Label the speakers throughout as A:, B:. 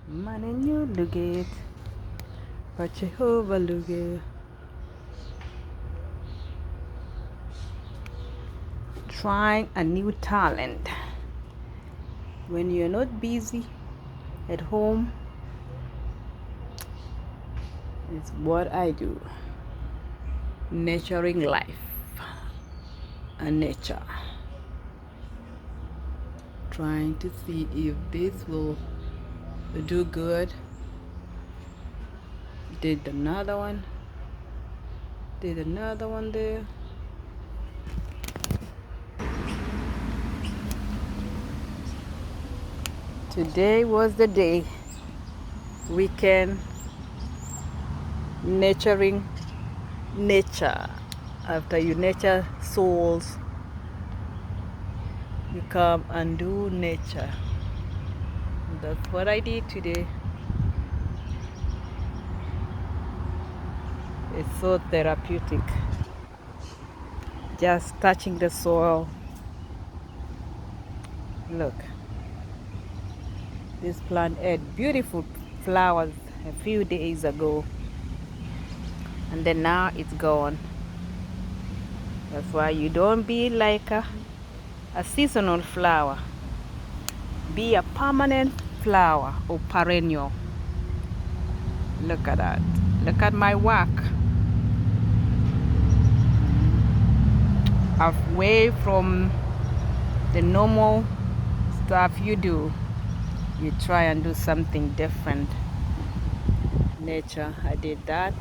A: Man and you look it, but you overlook it. Trying a new talent. When you're not busy at home, it's what I do. Nurturing life and nature. Trying to see if this will do good. Did another one. Did another one there. Today was the day. Weekend. Nurturing nature. After you nurture souls, you come and do nature. That's what I did today. It's so therapeutic. Just touching the soil. Look, this plant had beautiful flowers a few days ago, and then now it's gone. That's why you don't be like a seasonal flower. Be a permanent flower or perennial. Look at that. Look at my work. Away from the normal stuff you do, you try and do something different. Nature, I did that.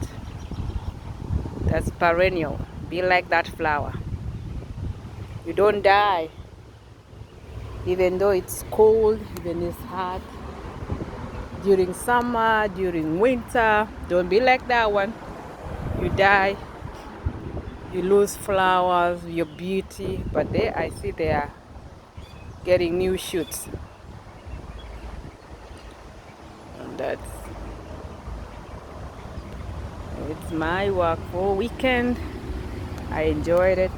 A: That's perennial. Be like that flower. You don't die. Even though it's cold, even it's hot. During summer, during winter, don't be like that one. You die. You lose flowers, your beauty. But there, I see they are getting new shoots. And it's my work for weekend. I enjoyed it.